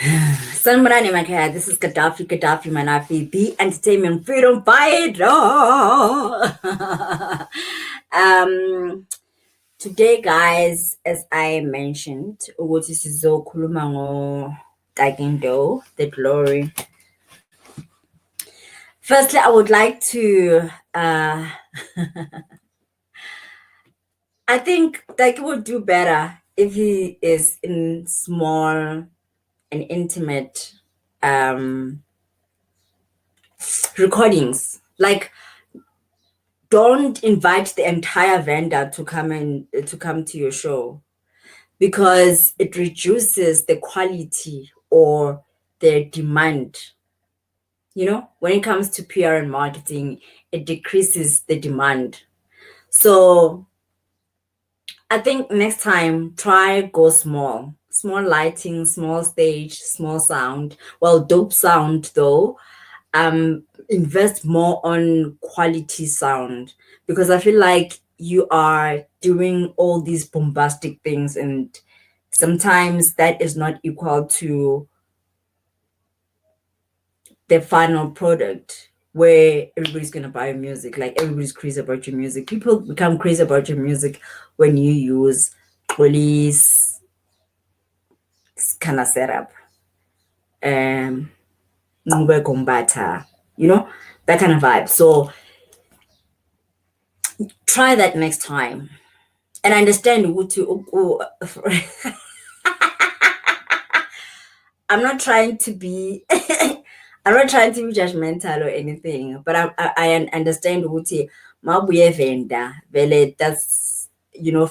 Sanmarani Makaya, this is Gaddafi Manafi, the entertainment freedom fighter. um, Today, guys, as I mentioned, ukuthi sizokhuluma Take Ndou, the glory. Firstly, I would like to, I think Take would do better if he is in small and intimate recordings. Like, don't invite the entire vendor to come to your show, because it reduces the quality or the demand. When it comes to PR and marketing, it decreases the demand. So I think next time, try go small lighting, small stage, small sound. Well, dope sound though. Invest more on quality sound, because I feel like you are doing all these bombastic things, and sometimes that is not equal to the final product where everybody's gonna buy your music. Like, everybody's crazy about your music. People become crazy about your music when you use police kind of setup. Ngube Gombata, that kind of vibe. So try that next time. And I understand I'm not trying to be I'm not trying to be judgmental or anything, but I understand ukuthi mabuye venda vele, that's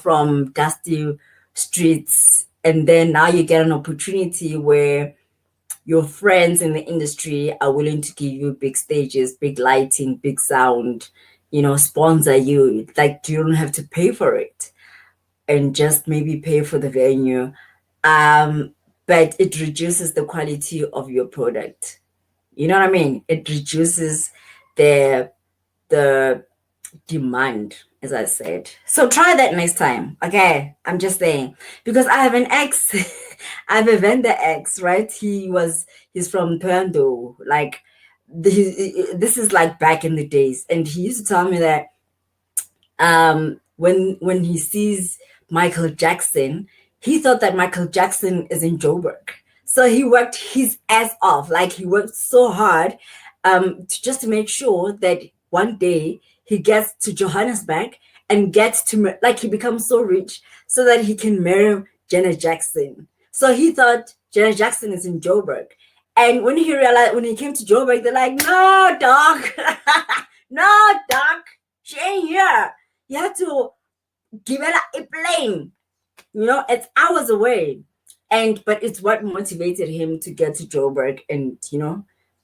from dusty streets, and then now you get an opportunity where your friends in the industry are willing to give you big stages, big lighting, big sound, sponsor you. Like, you don't have to pay for it, and just maybe pay for the venue. But it reduces the quality of your product. You know what I mean? It reduces the demand, as I said. So try that next time. Okay. I'm just saying. Because I have an ex, I have a vendor ex, right? He's from Ndou. Like, this is like back in the days. And he used to tell me that when he sees Michael Jackson, he thought that Michael Jackson is in Joburg. So he worked his ass off. Like, he worked so hard just to make sure that one day he gets to Johannesburg and gets to, like, he becomes so rich so that he can marry Janet Jackson. So he thought Janet Jackson is in Joburg. And when he came to Joburg, they're like, no, doc. No, doc. She ain't here. You have to give her a plane. It's hours away. But it's what motivated him to get to Joburg and,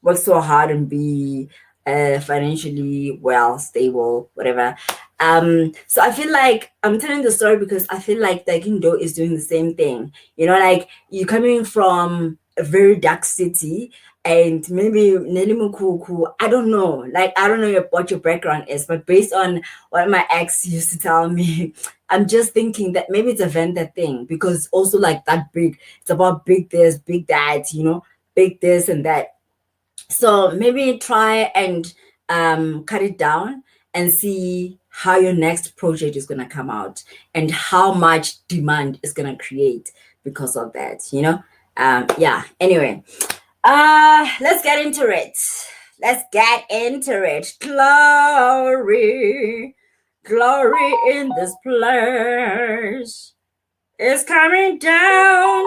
work so hard and be financially well, stable, whatever. So I feel like I'm telling the story because I feel like Ndou is doing the same thing. Like, you're coming from a very dark city, and maybe Nelly Mukuku, I don't know. Like, I don't know what your background is, but based on what my ex used to tell me, I'm just thinking that maybe it's a vendor thing, because also like that big, it's about big this, big that, big this and that. So maybe try and cut it down and see how your next project is going to come out and how much demand is going to create because of that, yeah. Anyway, let's get into it. Glory in this place is coming down.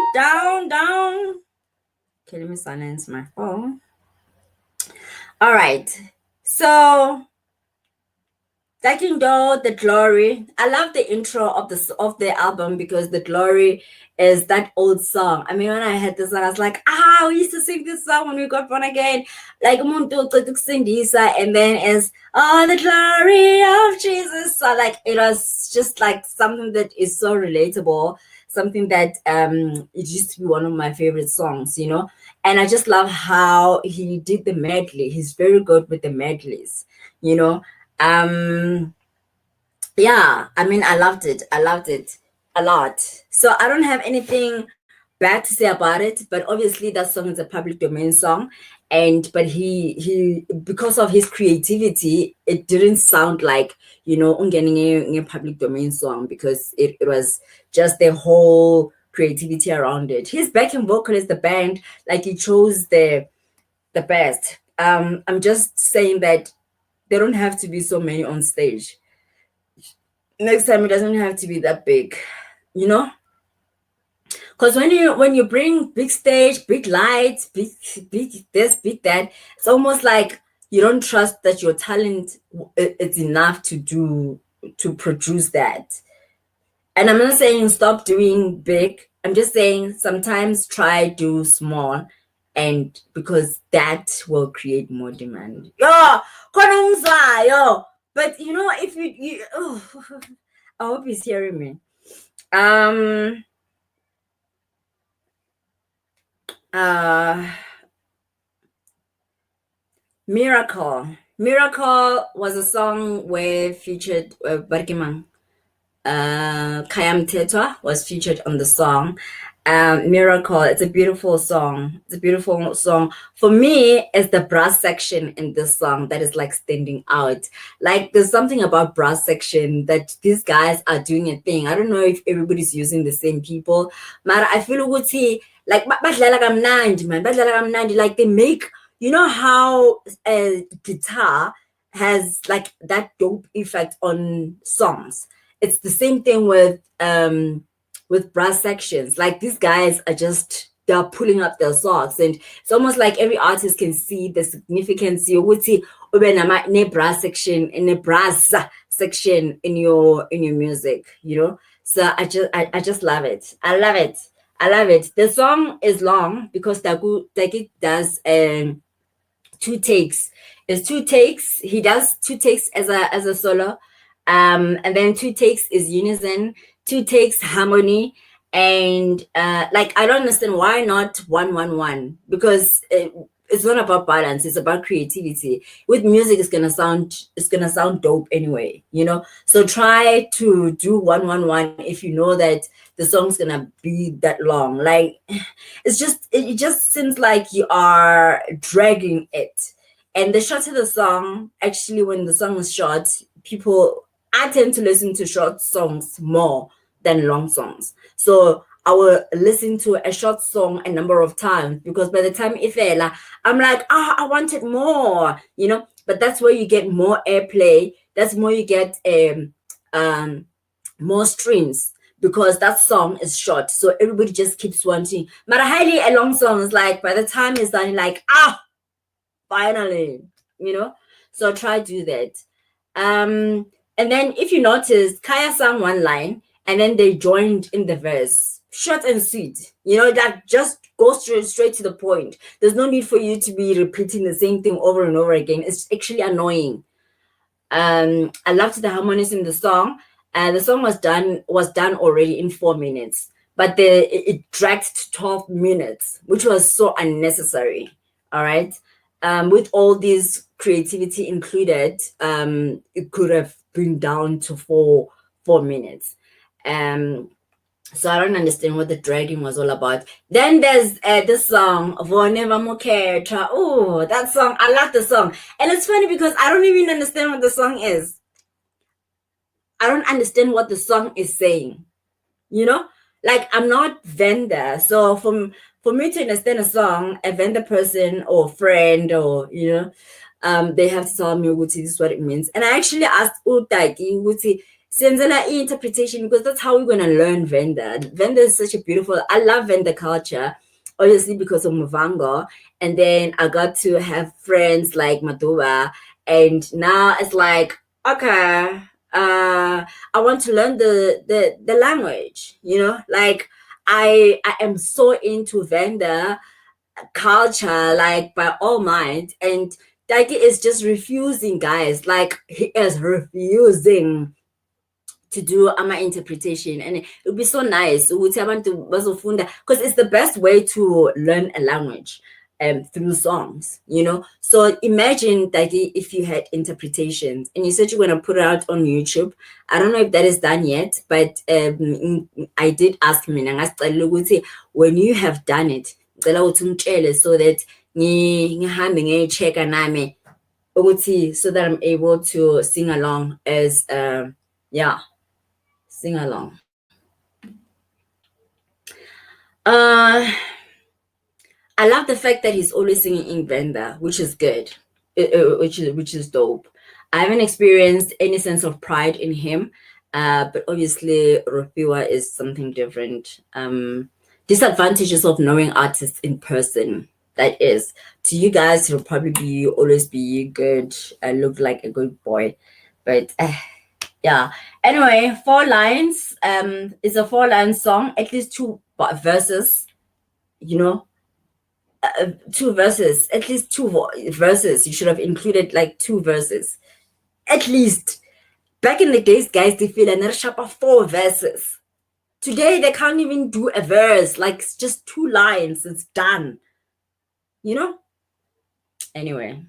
Okay, let me silence my phone. All right, so Take Ndou, the glory. I love the intro of the album, because the glory is that old song. I mean, when I heard this song, I was like, we used to sing this song when we got born again. Like, and then it's, oh, the glory of Jesus. So like, it was just like something that is so relatable, something that it used to be one of my favorite songs, and I just love how he did the medley. He's very good with the medleys, yeah, I mean, I loved it a lot. So I don't have anything bad to say about it, but obviously that song is a public domain song, and but he because of his creativity, it didn't sound like ungetting a public domain song because it was just the whole creativity around it. His backing vocalist, the band, like he chose the best. I'm just saying that there don't have to be so many on stage. Next time it doesn't have to be that big, you know? Because when you bring big stage, big lights, big this, big that, it's almost like you don't trust that your talent it's enough to produce that. And I'm not saying stop doing big. I'm just saying sometimes try do small, and because that will create more demand. Yo, yo. But if you oh, I hope he's hearing me. Um uh Miracle. Miracle was a song where featured Barkimang. Kayam Tetwa was featured on the song. Miracle. It's a beautiful song. It's a beautiful song. For me, it's the brass section in this song that is like standing out. Like there's something about brass section that these guys are doing a thing. I don't know if everybody's using the same people, but I feel ukuthi like badlala kamnandi, man. Badlala kamnandi. Like they make, you know how a guitar has like that dope effect on songs. It's the same thing with brass sections. Like these guys are just they're pulling up their socks, and it's almost like every artist can see the significance. You would see ne brass section in a brass section in your music, So I just love it. I love it. I love it. The song is long because Takie does two takes. It's two takes. He does two takes as a solo. And then two takes is unison, two takes harmony, and like I don't understand why not 1-1-1, because it's not about balance, it's about creativity. With music it's gonna sound dope anyway, so try to do 1-1-1 if you know that the song's gonna be that long. Like it just seems like you are dragging it. And the shorter the song, actually when the song is short, I tend to listen to short songs more than long songs. So I will listen to a short song a number of times because by the time I'm like, I wanted more, But that's where you get more airplay. That's more you get more streams because that song is short. So everybody just keeps wanting. But highly a long song is like by the time it's done, like finally, So try do that. And then if you notice, Kaya sang one line and then they joined in the verse. Short and sweet. That just goes straight to the point. There's no need for you to be repeating the same thing over and over again. It's actually annoying. I loved the harmonies in the song. The song was done already in 4 minutes, but it dragged to 12 minutes, which was so unnecessary. All right. With all this creativity included, it could have been down to 4 minutes. So I don't understand what the dragging was all about. Then there's this song, Oh, that song, I love the song. And it's funny because I don't even understand what the song is. I don't understand what the song is saying. Like I'm not vendor. So for me to understand a song, a vendor person or friend or they have to tell me what is what it means. And I actually asked Take what senzela interpretation because that's how we're gonna learn vendor. Vendor is such a beautiful. I love vendor culture, obviously because of Movango, and then I got to have friends like Maduba, and now it's like okay. I want to learn the language, like I am so into vendor culture, like by all might, and Take is just refusing, guys. Like he is refusing to do ama interpretation, and it would be so nice ukuthi abantu bazofunda because it's the best way to learn a language. through songs, you know. So imagine that if you had interpretations and you said you're going to put it out on YouTube. I don't know if that is done yet, but I did ask him, when you have done it, so that ngihambe ngiyecheck nami ukuthi so that I'm able to sing along as yeah, sing along. uh I love the fact that he's always singing in Venda, which is good, which is dope. I haven't experienced any sense of pride in him, but obviously Rofiwa is something different. Disadvantages of knowing artists in person. That is, to you guys, he'll probably always be good, look like a good boy, but yeah. Anyway, 4 lines. It's a 4-line song, at least two verses. You know, 2 verses, at least verses. You should have included like 2 verses, at least. Back in the days, guys, they feel another sharper 4 verses. Today, they can't even do a verse, like just 2 lines, it's done. You know? Anyway.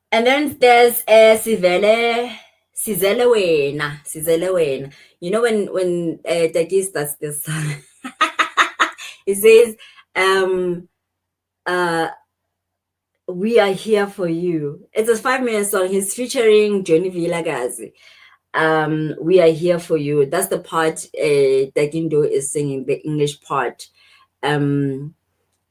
And then there's Sizele Wena. You know when Takie starts this song, it says, we are here for you. It's a 5-minute song. He's featuring Johnny Vilagazi. We are here for you. That's the part that Ndou is singing, the English part. Come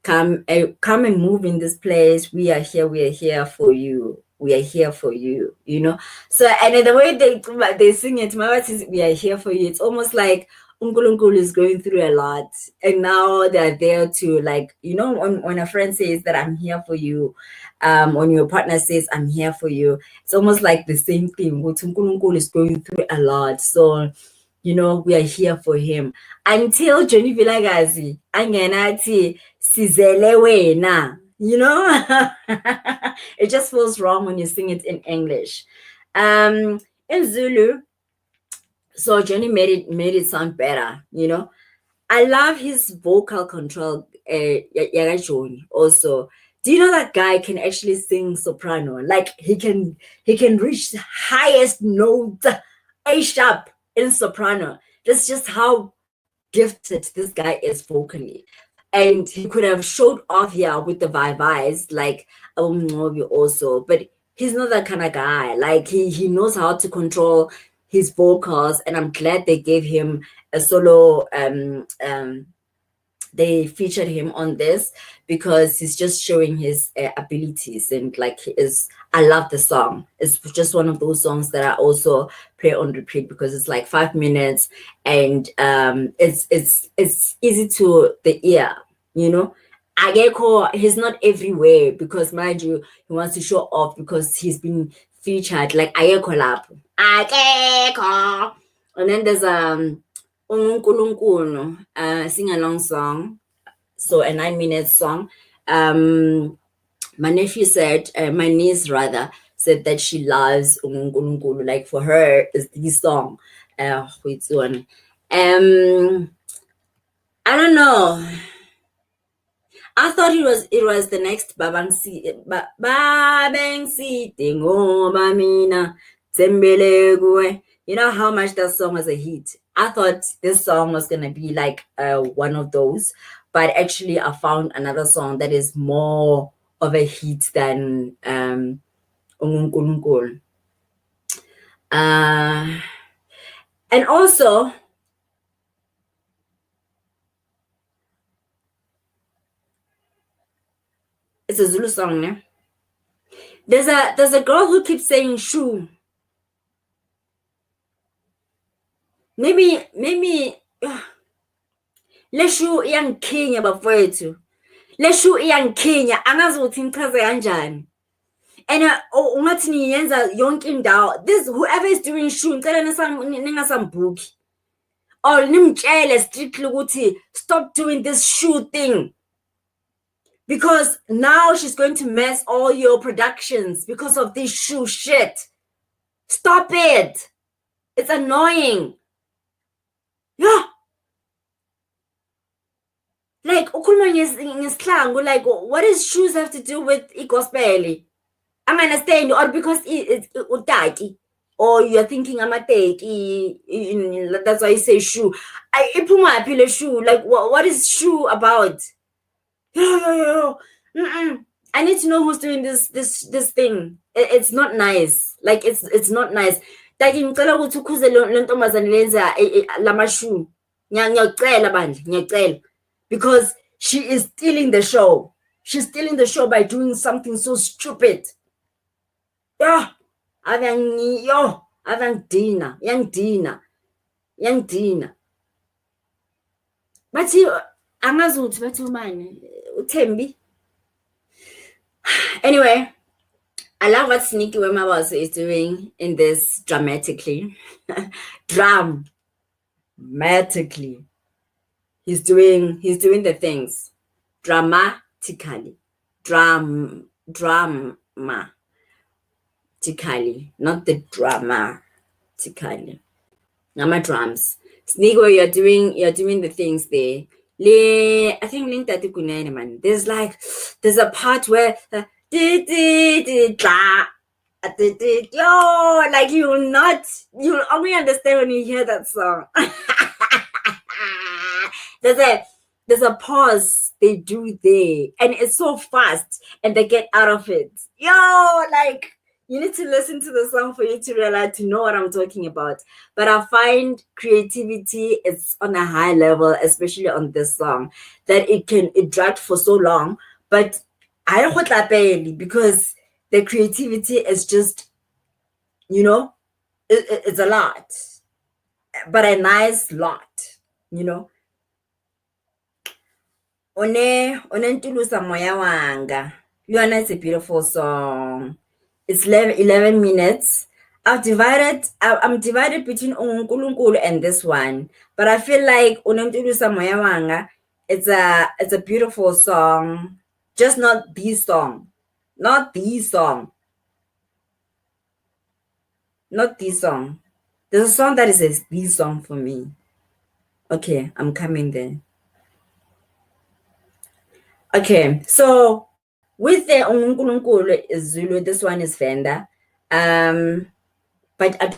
and move in this place. We are here for you. We are here for you, you know. So, and the way they sing it, my wife says, we are here for you. It's almost like uNkulunkulu is going through a lot, and now they're there to, like, you know, when a friend says that I'm here for you, when your partner says I'm here for you, it's almost like the same thing. uNkulunkulu is going through a lot, so you know, we are here for him. Until Johnny Vilagazi angenathi sizele wena, you know. It just feels wrong when you sing it in English. In Zulu, so Johnny made it sound better, you know. I love his vocal control, Yaga Johnny also. Do you know that guy can actually sing soprano? Like he can reach the highest note, A sharp in soprano. That's just how gifted this guy is vocally. And he could have showed off here with the vibes, like also, but he's not that kind of guy. Like he knows how to control his vocals, and I'm glad they gave him a solo. They featured him on this because he's just showing his abilities, and like I love the song. It's just one of those songs that I also play on repeat because it's like 5 minutes, and it's easy to the ear, you know. Ageko, he's not everywhere because, mind you, he wants to show off because he's been featured like Ageko lap. Ageko. And then there's uNkulunkulu, sing along song, so a 9-minute song. My nephew said, my niece rather said that she loves uNkulunkulu. Like for her, is this song. Which one? I don't know. I thought it was the next Babangsi Ngoba Mina Tembele Kuwe. You know how much that song was a hit. I thought this song was gonna be like one of those, but actually I found another song that is more of a hit than uNkulunkulu. And also, it's a Zulu song, né? There's a girl who keeps saying "shoo." Maybe le shu iyangikhinya bafowethu. Le shu iyangikhinya, angazi ukuthi ngichaze kanjani. And ungathi niyenza yonke indawo. This whoever is doing shu, ngicela ningasambuki. Or nimtshele strictly ukuthi stop doing this shoe thing. Because now she's going to mess all your productions because of this shoe shit. Stop it. It's annoying. Yeah. Like, like ukhuluma ngesihlangu, like what does shoes have to do with gospel? I'm understand, or because it's utaki, or you're thinking I'm a take, that's why you say shoe. I ipuma apile shoe. Like what is shoe about? Yo. I need to know who's doing this thing. It's not nice. Like it's not nice. Taki ngicela ukuthi ukhuze le ntombazane lenza lamashoe. Ngiyacela bandla, ngiyacela. Because she is stealing the show. She's stealing the show by doing something so stupid. Yeah. Avangdina. Bathi angazi ukuthi bathi umani uThembi. Anyway, I love what Sneaky Wemabaso is doing in this dramatically. Dramatically. He's doing the things dramatically. Dramatically, not the dramatically. Nama drums. Sneaky, you're doing the things there. I think man. There's a part where yo, like you'll only understand when you hear that song. There's a pause they do there, and it's so fast, and they get out of it. Yo, like you need to listen to the song for you to realize, to know what I'm talking about. But I find creativity is on a high level, especially on this song, that it dragged for so long. But I don't because the creativity is just, it's a lot, but a nice lot, One Ntulusa Moya Wanga. It's a beautiful song. It's 11 minutes. I'm divided between Unkulunkulu and this one, but I feel like Ntulusa Moya Wanga, it's a beautiful song, just not the song. Not the song. There's a song that is the song for me. Okay, I'm coming there. Okay, so with the Unkulunkulu is Zulu, this one is Venda. But I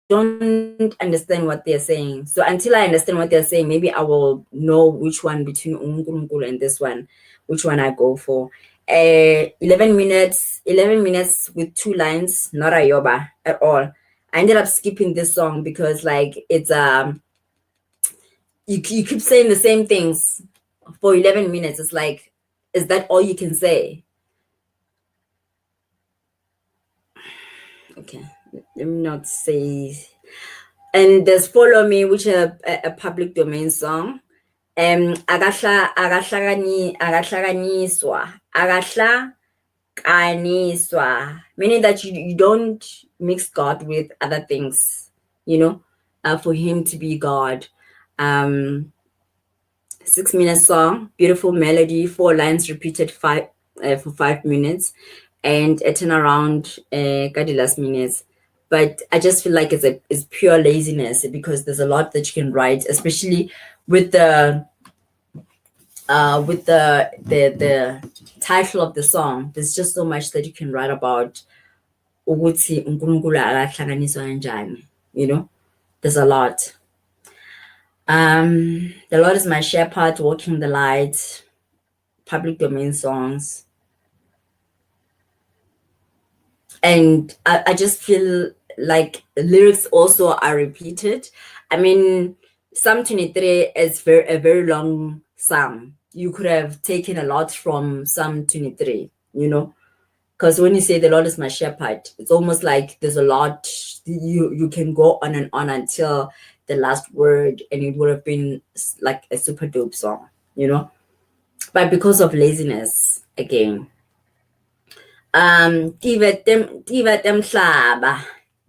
don't understand what they're saying. So until I understand what they're saying, maybe I will know which one between Unkulunkulu and this one, which one I go for. 11 minutes with 2 lines, not a yoba at all. I ended up skipping this song because it's you keep saying the same things for 11 minutes. It's like, is that all you can say? Okay, let me not say. And there's Follow Me, which is a public domain song. Agahlakaniswa, meaning that you don't mix God with other things, for him to be God. 6-minute song, beautiful melody, 4 lines repeated for 5 minutes, and a turnaround the last minutes. But I just feel like it's pure laziness, because there's a lot that you can write, especially with the title of the song. There's just so much that you can write about. There's a lot. The Lord is my shepherd, walking the light, public domain songs. And I just feel like lyrics also are repeated. I mean, Psalm 23 is a very long psalm. You could have taken a lot from Psalm 23, because when you say the Lord is my shepherd, it's almost like there's a lot. You can go on and on until the last word, and it would have been like a super dope song, But because of laziness, again.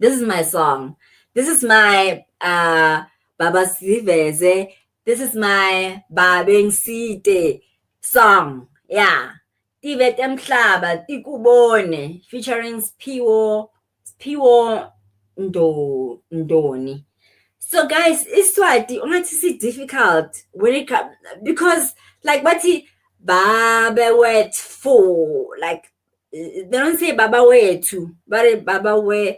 This is my song. This is my Baba Siveze. This is my Babeng Site song. Yeah. Tivet Mhlaba, Tikubone, featuring Spiwo Ndoni. So guys, Iswati ungathi si difficult when it comes because like bathi baba wethu like they don't say baba wethu but baba wethu.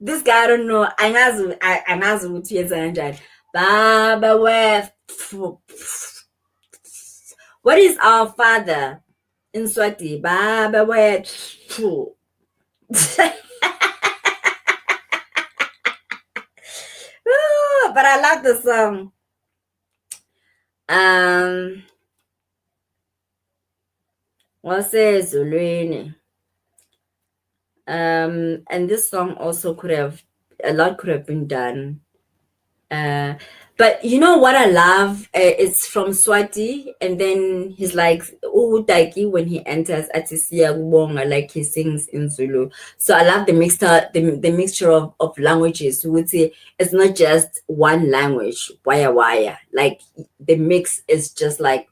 This guy I don't know angazi ukuthi yenza kanjani baba wethu. What is our father in Swati? Baba wethu. But I love the song. Wasezulwini. And this song also a lot could have been done. But you know what I love? It's from Swati, and then he's like, "Oh, Takie," when he enters Atisia Wonga, like he sings in Zulu. So I love the mixture of languages. We would say it's not just one language, waya. Like the mix is just like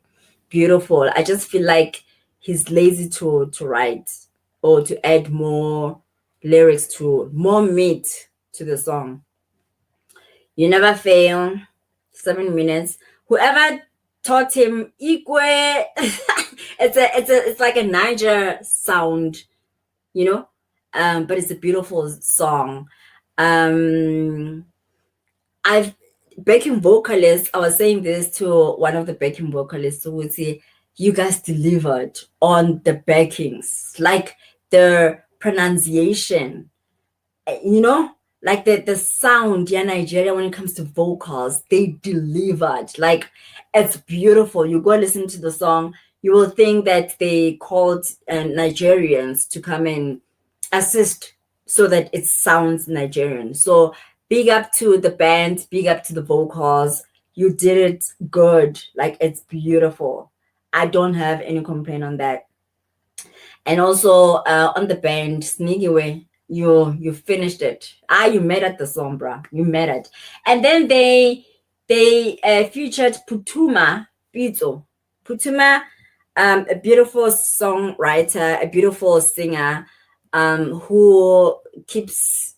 beautiful. I just feel like he's lazy to write or to add more lyrics to more meat to the song. You never fail. 7 minutes. Whoever taught him Ikwe, it's like a Niger sound, you know. But it's a beautiful song. I've backing vocalists. I was saying this to one of the backing vocalists who would say, "You guys delivered on the backings, like the pronunciation, you know." Like the sound, yeah, Nigeria, when it comes to vocals, they delivered. Like it's beautiful. You go listen to the song, you will think that they called Nigerians to come and assist so that it sounds Nigerian. So big up to the band, big up to the vocals. You did it good. Like it's beautiful. I don't have any complaint on that. And also on the band, Sneaky Way, you finished it. You made it, the song, bruh. You made it. And then they featured Putuma Pito. Putuma, a beautiful songwriter, a beautiful singer, who keeps.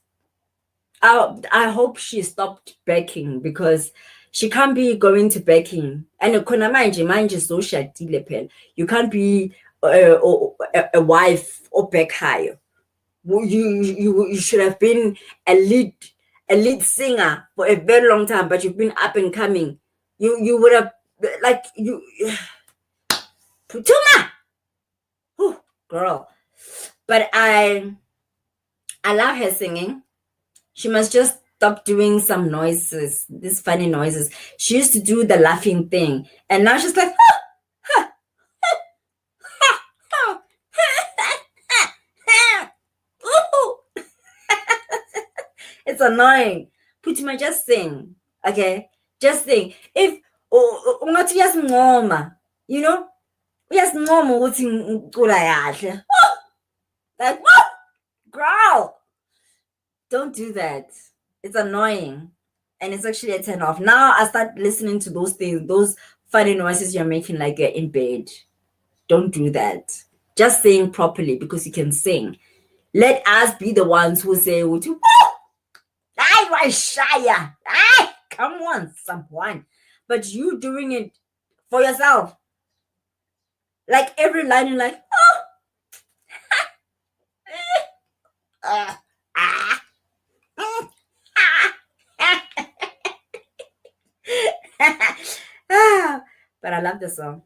I hope she stopped begging because she can't be going to begging. And manje social phela. You can't be a wife or back higher. You should have been a lead singer for a very long time, but you've been up and coming. You would have like you Putuma, girl. But I love her singing. She must just stop doing some noises, these funny noises. She used to do the laughing thing, and now she's like, it's annoying. Putuma, just sing, okay? Just sing. If ungathi uyasincoma, you know, uyasincoma ukuthi ngicula kahle. Like, girl, don't do that. It's annoying. And it's actually a turn off. Now I start listening to those things, those funny noises you're making like you're in bed. Don't do that. Just sing properly because you can sing. Let us be the ones who say, "I was shy. Come on, someone." But you doing it for yourself. Like every line, you're like, but I love the song.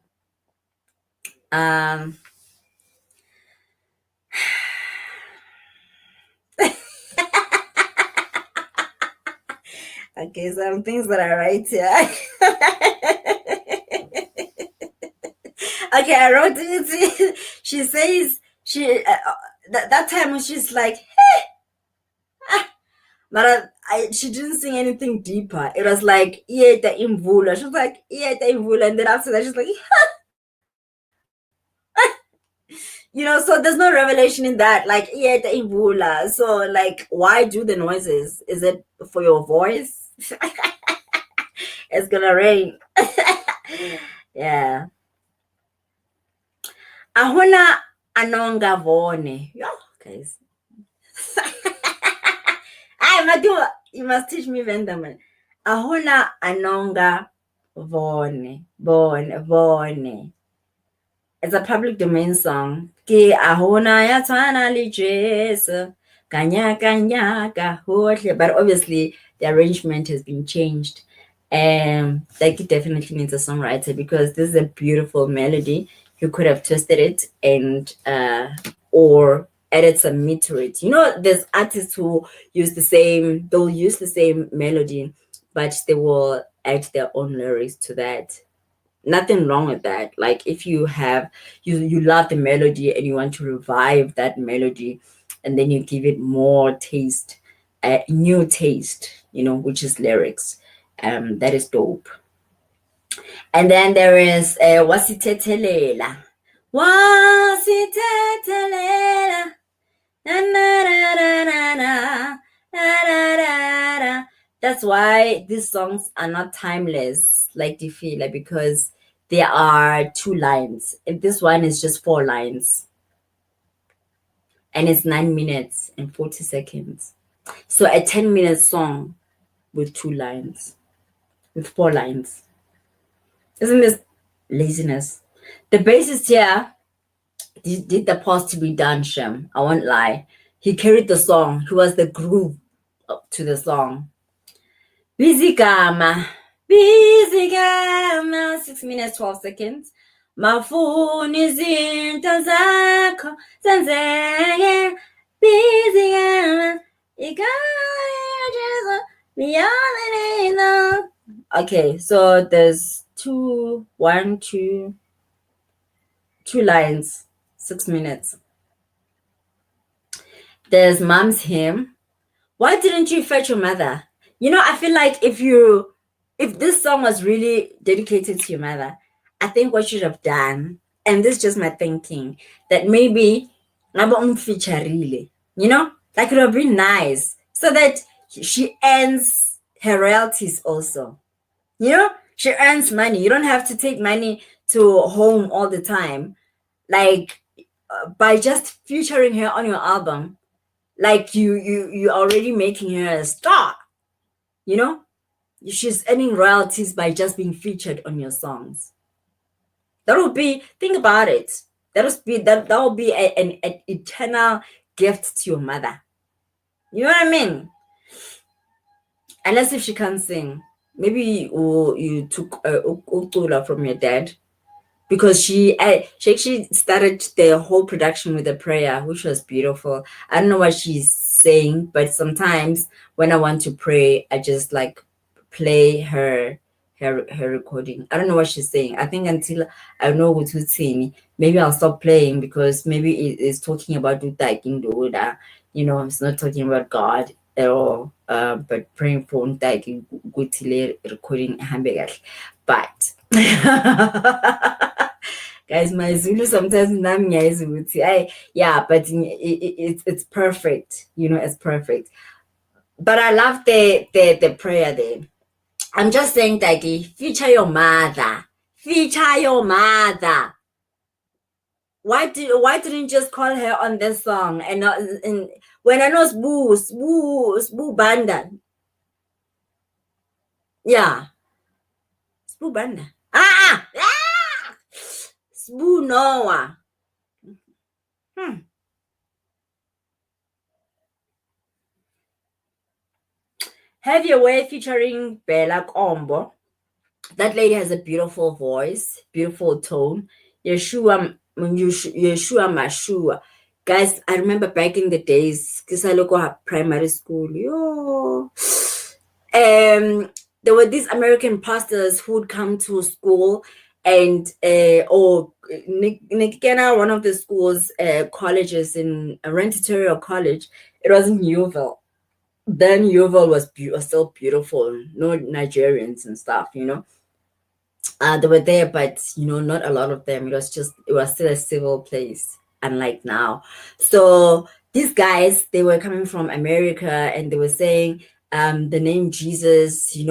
Okay, some things that I write here. Okay, I wrote it. She says that time when she's like, "Hey," but she didn't sing anything deeper. It was like Ieta Imvula. She was like Ieta Imvula, and then after that she's like, you know. So there's no revelation in that. Like Ieta Imvula. So like, why do the noises? Is it for your voice? It's gonna rain. Yeah. Ahona Anonga Vone. Yo, guys. I Madu, you must teach me Vendaman. Ahona Anonga Vone. Vone. It's a public domain song. Ke ahona ya twana le Jesu. Kanya kanya ka hohle. But obviously the arrangement has been changed. Like it definitely needs a songwriter because this is a beautiful melody. You could have twisted it and or added some meat to it. You know, there's artists who they'll use the same melody, but they will add their own lyrics to that. Nothing wrong with that. Like if you have you love the melody and you want to revive that melody and then you give it more taste, new taste, which is lyrics. That is dope. And then there is Wasitetelela. Wasitetelela. Na, na, na, na, na, na, na, na, na. That's why these songs are not timeless like Difila, because there are 2 lines. And this one is just 4 lines. And it's 9 minutes and 40 seconds. So a 10-minute song with 2 lines, with 4 lines. Isn't this laziness? The bassist here did the pause to be done, Shem. I won't lie. He carried the song. He was the groove to the song. Busy Gama. 6 minutes, 12 seconds. Mafuni izinto zakho zenzeke. Busy Gama. Okay, so there's 2 lines, 6 minutes. There's Mom's Hymn. Why didn't you fetch your mother? I feel like if this song was really dedicated to your mother, I think what you should have done, and this is just my thinking, that maybe feature really, like it would have been nice so that she earns her royalties also. She earns money. You don't have to take money to home all the time. Like by just featuring her on your album, like you already making her a star. She's earning royalties by just being featured on your songs. Think about it. That will be an eternal gift to your mother. You know what I mean? Unless if she can't sing. Maybe you took Uktula from your dad, because she actually started the whole production with a prayer, which was beautiful. I don't know what she's saying, but sometimes when I want to pray, I just like play her recording. I don't know what she's saying. I think until I know what to sing, maybe I'll stop playing, because maybe it's talking about Ndou. It's not talking about God at all. But praying for Ndou recording hamburger. But guys, my Zulu sometimes yeah, but it's perfect. It's perfect. But I love the prayer there. I'm just saying, Takie, feature your mother. Feature your mother. Why didn't you just call her on this song and not when I know Sbu Banda? Yeah. Sbu Banda. Sbu Noah. Have Your Way featuring Bella Combo. That lady has a beautiful voice, beautiful tone. Yeshua Mashua. Guys, I remember back in the days, because I look at primary school. There were these American pastors who would come to school and one of the schools, colleges in Renteterial College. It was in Newville. Then Newville was still beautiful. No Nigerians and stuff, they were there, but not a lot of them. It was still a civil place, unlike now. So these guys, they were coming from America, and they were saying the name Jesus, we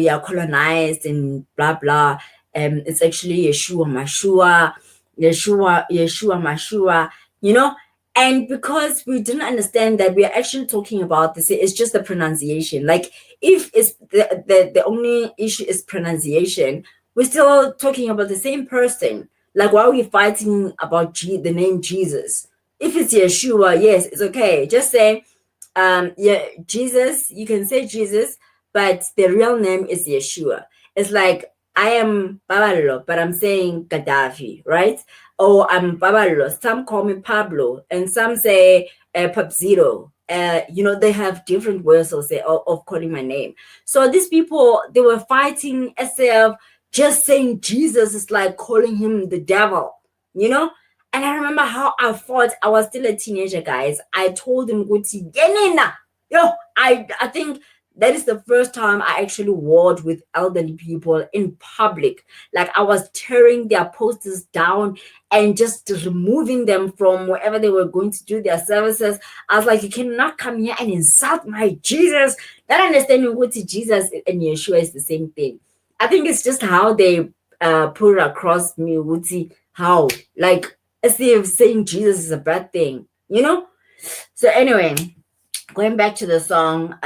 are colonized and blah blah. It's actually Yeshua Mashua. Yeshua, Yeshua, Mashua, you know. And because we didn't understand that we are actually talking about this, it's just the pronunciation. Like if it's the only issue is pronunciation, we're still talking about the same person. Like why are we fighting about the name Jesus? If it's Yeshua, yes, it's okay. Just say yeah, Jesus, you can say Jesus, but the real name is Yeshua. It's like I am Babalo, but I'm saying Gaddafi, right? Or I'm Babalo. Some call me Pablo, and some say Papzito. They have different words of calling my name. So these people, they were fighting SF. Just saying Jesus is like calling him the devil, you know. And I remember how I fought. I was still a teenager, guys. I told him, "Guti, Yenina." Yo, I think that is the first time I actually warred with elderly people in public. Like I was tearing their posters down and just removing them from wherever they were going to do their services. I was like, you cannot come here and insult my Jesus. Not understanding what Jesus and Yeshua is the same thing. I think it's just how they put it across me, Wuti, how like as if saying Jesus is a bad thing, you know? So anyway, going back to the song,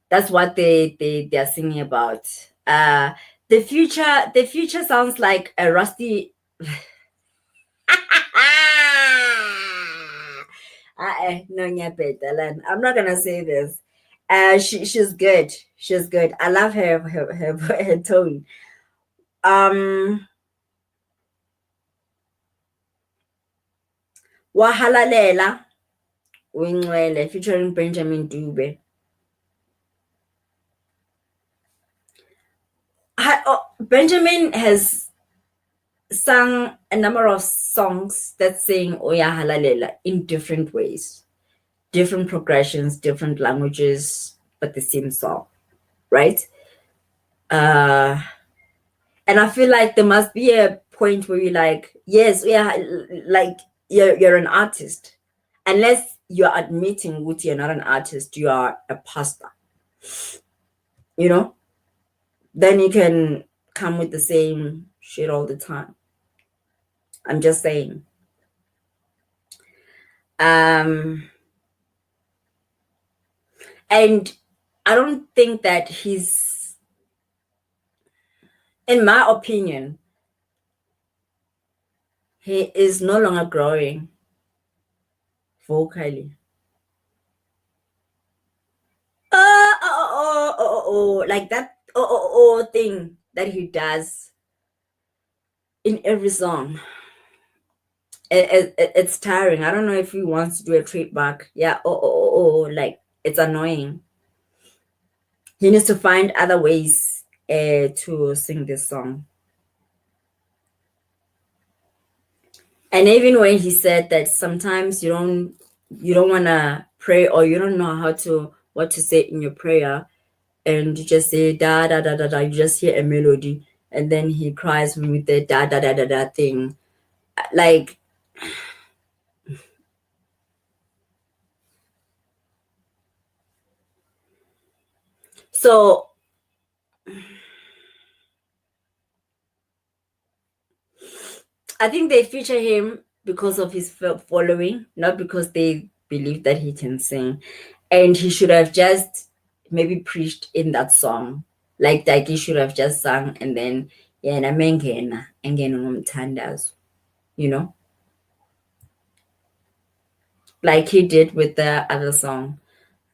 that's what they're singing about. The future sounds like a rusty no, I'm not gonna say this. She's good. She's good. I love her tone. Um, Wahalalela Wingwele featuring Benjamin Dube. Benjamin has sung a number of songs that sing Oya Halalela in different ways, different progressions, different languages, but the same song, right? Uh, and I feel like there must be a point where you're like, yes, yeah, like you're an artist, unless you're admitting that you're not an artist, you are a pastor, you know. Then you can come with the same shit all the time. I'm just saying. Um, and I don't think that he's, in my opinion, he is no longer growing vocally. Like that thing that he does in every song. It's tiring. I don't know if he wants to do a trademark. Yeah, like it's annoying. He needs to find other ways to sing this song. And even when he said that sometimes you don't want to pray or you don't know what to say in your prayer, and you just say da da da da da, you just hear a melody, and then he cries with the da da da da da thing, like. So I think they feature him because of his following, not because they believe that he can sing. And he should have just maybe preached in that song. Like Takie should have just sung and then yeah, mengena engena ngomthandazo, you know, like he did with the other song.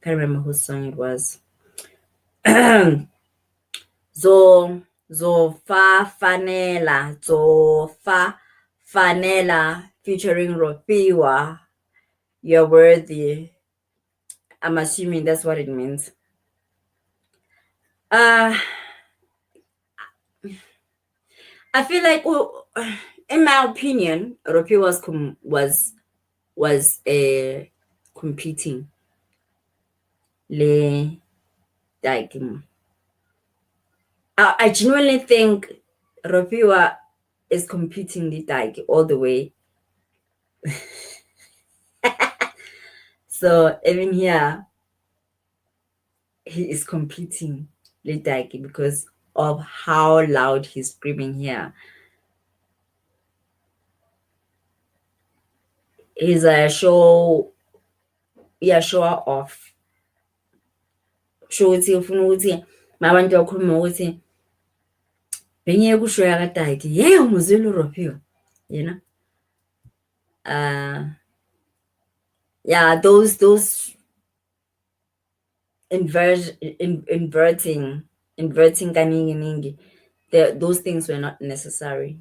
I can't remember whose song it was. Zofa fanela featuring Ropiwa. You're worthy. I'm assuming that's what it means. Uh I feel like, in my opinion, Ropi was competing. Le like I genuinely think Ropiwa is competing the like all the way. So even here, he is competing the like because of how loud he's screaming here. He's a show off. Show ukuthi ufuna ukuthi mabantu bakhuluma ukuthi bengiye kusho yakataki yeah umuzwile uRophio, you know. Yeah, those inverting kaningi ningi, those things were not necessary.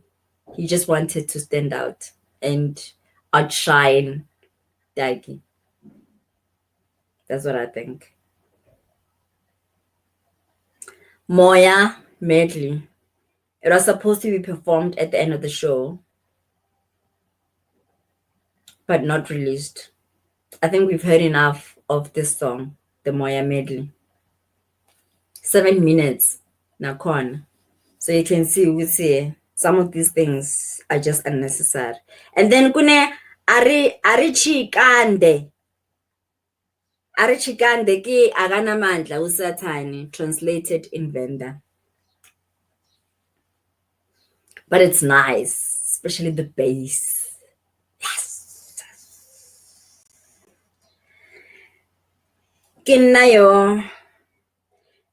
He just wanted to stand out and outshine Takie. That's what I think. Moya medley. It was supposed to be performed at the end of the show, but not released. I think we've heard enough of this song, the Moya medley. 7 minutes, nakhona. So you can see, we see some of these things are just unnecessary. And then kune arichikande. Arichikande ki akanamandla uSathane, translated in Venda. But it's nice, especially the bass. Yes. Kinayo.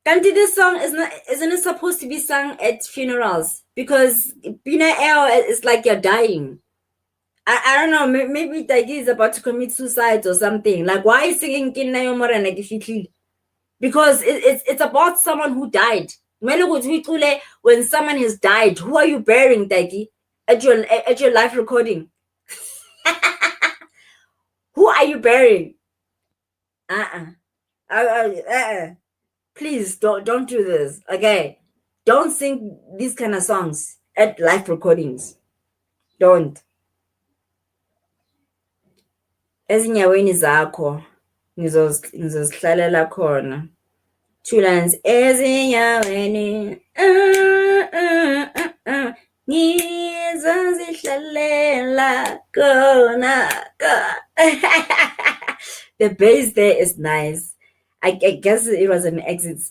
Kanti this song isn't it supposed to be sung at funerals? Because Bina El is like you're dying. I don't know, maybe Takie is about to commit suicide or something. Like, why are you singing Kinayo Morena Gifitli? Because it's about someone who died. When someone has died, who are you burying, Takie? At your live recording? Who are you burying? Please don't do this. Okay, don't sing these kind of songs at live recordings. Don't. Ezinyaweni zakho ngizozihlalela khona. 2 lines. Ezinyaweni ngizozihlalela khona. The bass there is nice. I guess it was an exit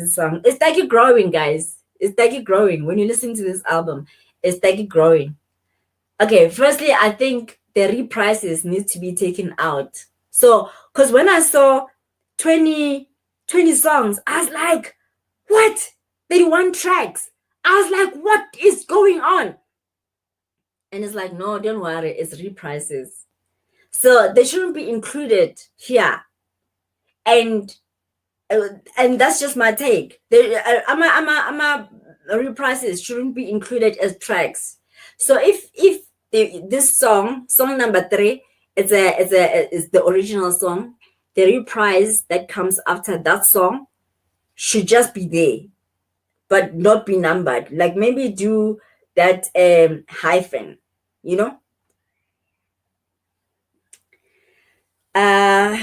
song. It's Takie growing, guys. It's Takie growing. When you listen to this album, it's Takie growing. Okay, firstly, I think the reprices need to be taken out. So, because when I saw 20 songs, I was like, what? 31 tracks. I was like, what is going on? And it's like, no, don't worry, it's reprices. So they shouldn't be included here. And that's just my take. Reprices shouldn't be included as tracks. So if this song number 3, is the original song, the reprise that comes after that song should just be there, but not be numbered. Like maybe do that hyphen, you know. But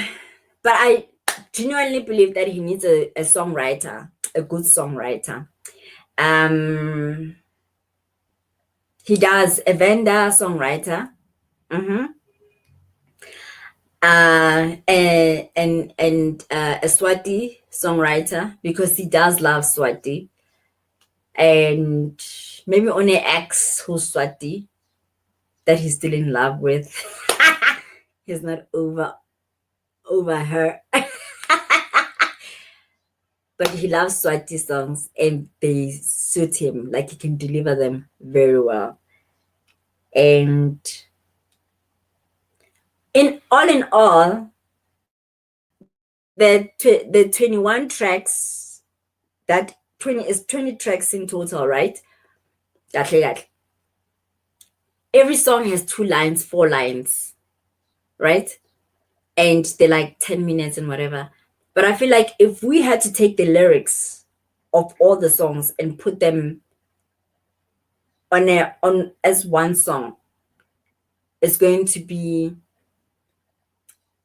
I genuinely believe that he needs a songwriter, a good songwriter. He does a Venda songwriter, and a Swati songwriter, because he does love Swati, and maybe only ex who's Swati that he's still in love with. He's not over her. But he loves Swati songs and they suit him, like he can deliver them very well. And in all, the 21 tracks, that 20 tracks in total, right? Every song has 2 lines, 4 lines, right? And they're like 10 minutes and whatever. But I feel like if we had to take the lyrics of all the songs and put them on as one song, it's going to be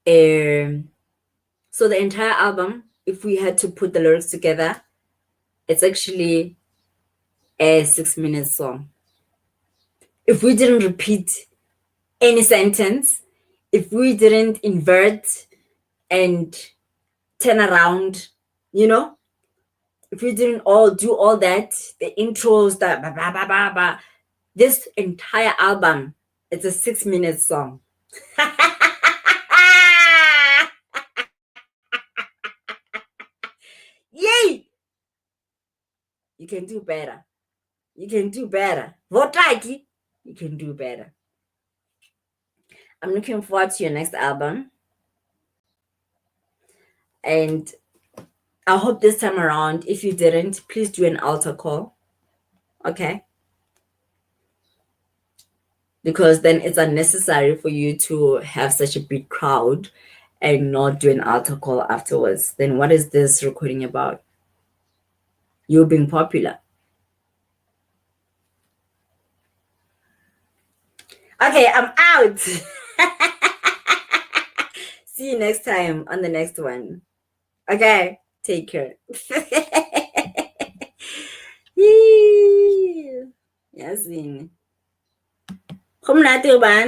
so the entire album, if we had to put the lyrics together, it's actually a 6-minute song. If we didn't repeat any sentence, if we didn't invert and turn around, you know, if we didn't do all that, the intros, this entire album, it's a 6-minute song. Yay! You can do better. You can do better. Vote Takie. You can do better. I'm looking forward to your next album. And I hope this time around, if you didn't, please do an altar call. Okay? Because then it's unnecessary for you to have such a big crowd and not do an altar call afterwards. Then what is this recording about? You being popular. Okay, I'm out. See you next time on the next one. Okay, take care. Yazini. Kumnati ubani?